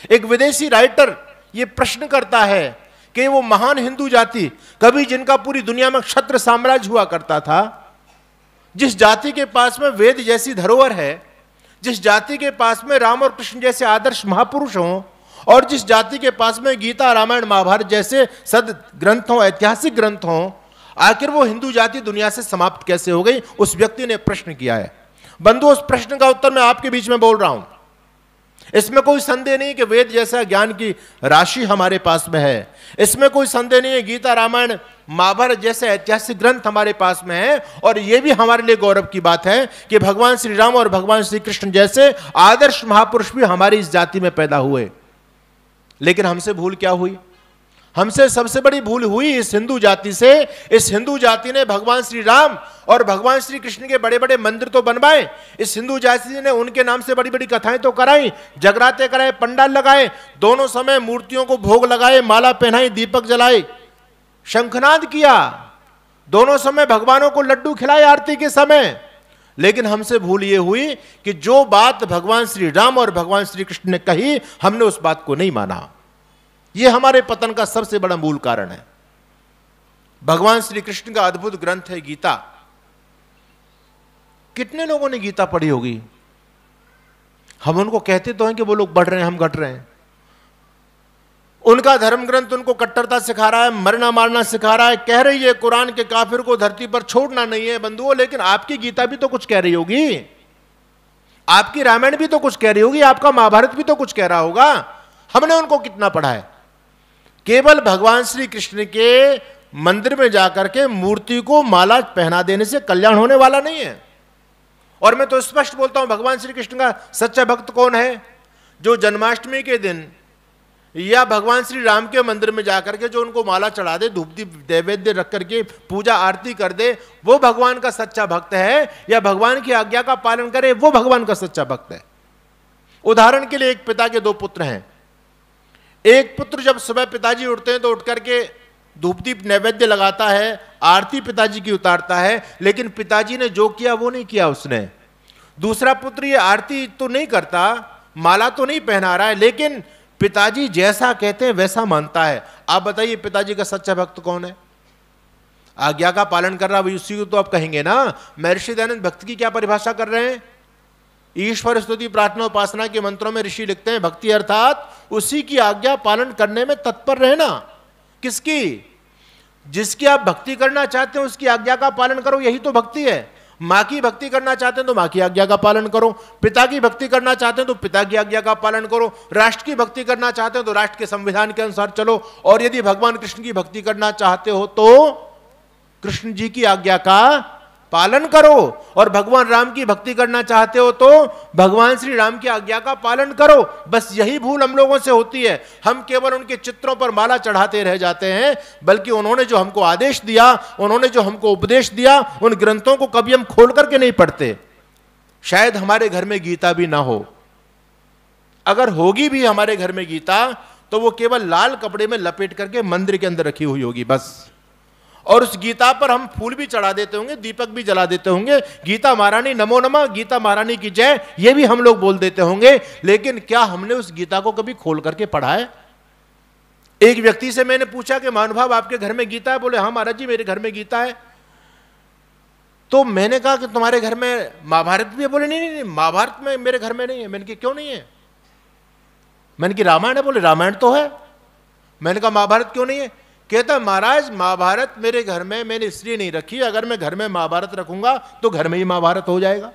एक विदेशी राइटर ये प्रश्न करता है कि वो महान हिंदू जाति, कभी जिनका पूरी दुनिया में क्षत्र साम्राज्य हुआ करता था, जिस जाति के पास में वेद जैसी धरोहर है, जिस जाति के पास में राम और कृष्ण जैसे आदर्श महापुरुष हों, और जिस जाति के पास में गीता, रामायण, महाभारत जैसे सद ग्रंथ हों, ऐतिहासिक ग्रंथ हों, आखिर वो हिंदू जाति दुनिया से समाप्त कैसे हो गई? उस व्यक्ति ने प्रश्न किया है। बंधु, उस प्रश्न का उत्तर मैं आपके बीच में बोल रहा हूं। इसमें कोई संदेह नहीं कि वेद जैसा ज्ञान की राशि हमारे पास में है, इसमें कोई संदेह नहीं है गीता, रामायण, महाभारत जैसे ऐतिहासिक ग्रंथ हमारे पास में है, और यह भी हमारे लिए गौरव की बात है कि भगवान श्री राम और भगवान श्री कृष्ण जैसे आदर्श महापुरुष भी हमारी इस जाति में पैदा हुए। लेकिन हमसे भूल क्या हुई? हमसे सबसे बड़ी भूल हुई इस हिंदू जाति से। इस हिंदू जाति ने भगवान श्री राम और भगवान श्री कृष्ण के बड़े बड़े मंदिर तो बनवाए, इस हिंदू जाति ने उनके नाम से बड़ी बड़ी कथाएं तो कराई, जगराते कराए, पंडाल लगाए, दोनों समय मूर्तियों को भोग लगाए, माला पहनाई, दीपक जलाए, शंखनाद किया, दोनों समय भगवानों को लड्डू खिलाए आरती के समय। लेकिन हमसे भूल यह हुई कि जो बात भगवान श्री राम और भगवान श्री कृष्ण ने कही, हमने उस बात को नहीं माना। यह हमारे पतन का सबसे बड़ा मूल कारण है। भगवान श्री कृष्ण का अद्भुत ग्रंथ है गीता। कितने लोगों ने गीता पढ़ी होगी? हम उनको कहते तो हैं कि वो लोग बढ़ रहे हैं, हम घट रहे हैं। उनका धर्म ग्रंथ उनको कट्टरता सिखा रहा है, मरना मारना सिखा रहा है, कह रही है कुरान के काफिर को धरती पर छोड़ना नहीं है बंधुओं। लेकिन आपकी गीता भी तो कुछ कह रही होगी, आपकी रामायण भी तो कुछ कह रही होगी, आपका महाभारत भी तो कुछ कह रहा होगा। हमने उनको कितना पढ़ा है? केवल भगवान श्री कृष्ण के मंदिर में जाकर के मूर्ति को माला पहना देने से कल्याण होने वाला नहीं है। और मैं तो स्पष्ट बोलता हूं, भगवान श्री कृष्ण का सच्चा भक्त कौन है? जो जन्माष्टमी के दिन या भगवान श्री राम के मंदिर में जाकर के जो उनको माला चढ़ा दे, धूप दीप नैवेद्य रख करके पूजा आरती कर दे, वो भगवान का सच्चा भक्त है। या भगवान की आज्ञा का पालन करे, वो भगवान का सच्चा भक्त है। उदाहरण के लिए, एक पिता के दो पुत्र हैं। एक पुत्र जब सुबह पिताजी उठते हैं तो उठ करके धूप दीप नैवेद्य लगाता है, आरती पिताजी की उतारता है, लेकिन पिताजी ने जो किया वो नहीं किया उसने। दूसरा पुत्र ये आरती तो नहीं करता, माला तो नहीं पहना रहा है, लेकिन पिताजी जैसा कहते हैं वैसा मानता है। आप बताइए पिताजी का सच्चा भक्त कौन है? आज्ञा का पालन कर रहा है, उसी को तो आप कहेंगे ना। महर्षि दयानंद भक्ति की क्या परिभाषा कर रहे हैं? ईश्वर स्तुति प्रार्थना उपासना के मंत्रों में ऋषि लिखते हैं, भक्ति अर्थात उसी की आज्ञा पालन करने में तत्पर रहना। किसकी? जिसकी आप भक्ति करना चाहते हैं उसकी आज्ञा का पालन करो, यही तो भक्ति है। माँ की भक्ति करना चाहते हैं तो माँ की आज्ञा का पालन करो, पिता की भक्ति करना चाहते हैं तो पिता की आज्ञा का पालन करो, राष्ट्र की भक्ति करना चाहते हैं तो राष्ट्र के संविधान के अनुसार चलो, और यदि भगवान कृष्ण की भक्ति करना चाहते हो तो कृष्ण जी की आज्ञा का पालन करो, और भगवान राम की भक्ति करना चाहते हो तो भगवान श्री राम की आज्ञा का पालन करो। बस यही भूल हम लोगों से होती है। हम केवल उनके चित्रों पर माला चढ़ाते रह जाते हैं, बल्कि उन्होंने जो हमको आदेश दिया, उन्होंने जो हमको उपदेश दिया, उन ग्रंथों को कभी हम खोल करके नहीं पढ़ते। शायद हमारे घर में गीता भी ना हो, अगर होगी भी हमारे घर में गीता तो वो केवल लाल कपड़े में लपेट करके मंदिर के अंदर रखी हुई होगी बस। और उस गीता पर हम फूल भी चढ़ा देते होंगे, दीपक भी जला देते होंगे, गीता महारानी नमो नमः, गीता महारानी की जय, ये भी हम लोग बोल देते होंगे। लेकिन क्या हमने उस गीता को कभी खोल करके पढ़ा है? एक व्यक्ति से मैंने पूछा कि महानुभाव आपके घर में गीता है? बोले हाँ महाराज जी मेरे घर में गीता है। तो मैंने कहा कि तुम्हारे घर में महाभारत भी है? बोले नहीं नहीं, महाभारत में मेरे घर में नहीं है। मैंने कहा क्यों नहीं है? मैंने कहा रामायण है। बोले रामायण तो है। मैंने कहा महाभारत क्यों नहीं है? कहता महाराज महाभारत मेरे घर में मैंने इसलिए नहीं रखी, अगर मैं घर में महाभारत रखूंगा तो घर में ही महाभारत हो जाएगा।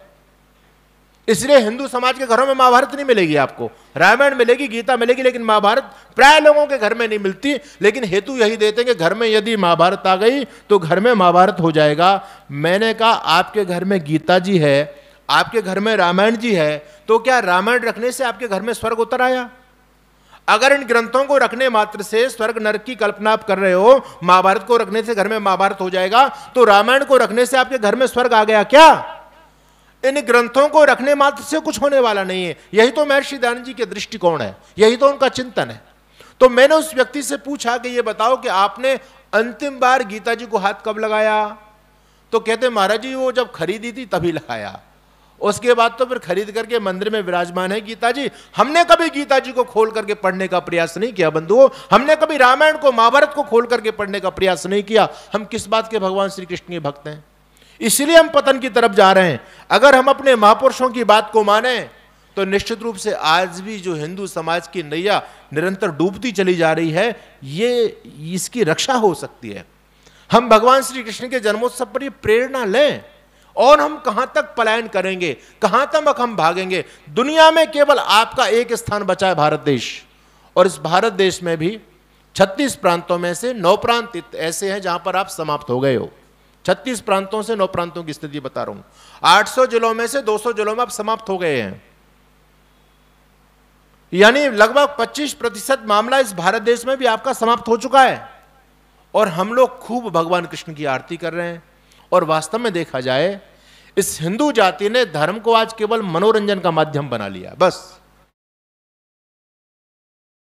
इसलिए हिंदू समाज के घरों में महाभारत नहीं मिलेगी आपको, रामायण मिलेगी, गीता मिलेगी, लेकिन महाभारत प्राय लोगों के घर में नहीं मिलती। लेकिन हेतु यही देते हैं कि घर में यदि महाभारत आ गई तो घर में महाभारत हो जाएगा। मैंने कहा आपके घर में गीता जी है, आपके घर में रामायण जी है, तो क्या रामायण रखने से आपके घर में स्वर्ग उतर आया? अगर इन ग्रंथों को रखने मात्र से स्वर्ग नरक की कल्पना आप कर रहे हो, महाभारत को रखने से घर में महाभारत हो जाएगा, तो रामायण को रखने से आपके घर में स्वर्ग आ गया क्या? इन ग्रंथों को रखने मात्र से कुछ होने वाला नहीं है। यही तो महर्षि दयानंद जी के दृष्टिकोण है, यही तो उनका चिंतन है। तो मैंने उस व्यक्ति से पूछा कि ये बताओ कि आपने अंतिम बार गीता जी को हाथ कब लगाया? तो कहते महाराज जी वो जब खरीदी थी तभी लगाया। उसके बाद तो फिर खरीद करके मंदिर में विराजमान है गीता जी। हमने कभी गीता जी को खोल करके पढ़ने का प्रयास नहीं किया बंधुओं, हमने कभी रामायण को, महाभारत को खोल करके पढ़ने का प्रयास नहीं किया। हम किस बात के भगवान श्री कृष्ण के भक्त हैं? इसलिए हम पतन की तरफ जा रहे हैं। अगर हम अपने महापुरुषों की बात को माने तो निश्चित रूप से आज भी जो हिंदू समाज की नैया निरंतर डूबती चली जा रही है, ये इसकी रक्षा हो सकती है। हम भगवान श्री कृष्ण के जन्मोत्सव पर ये प्रेरणा लें, और हम कहां तक पलायन करेंगे, कहां तक हम भागेंगे? दुनिया में केवल आपका एक स्थान बचा है, भारत देश। और इस भारत देश में भी 36 प्रांतों में से 9 प्रांत ऐसे हैं जहां पर आप समाप्त हो गए हो। 36 प्रांतों से 9 प्रांतों की स्थिति बता रहा हूं। 800 जिलों में से 200 जिलों में आप समाप्त हो गए हैं, यानी लगभग 25% मामला इस भारत देश में भी आपका समाप्त हो चुका है। और हम लोग खूब भगवान कृष्ण की आरती कर रहे हैं। और वास्तव में देखा जाए, इस हिंदू जाति ने धर्म को आज केवल मनोरंजन का माध्यम बना लिया, बस।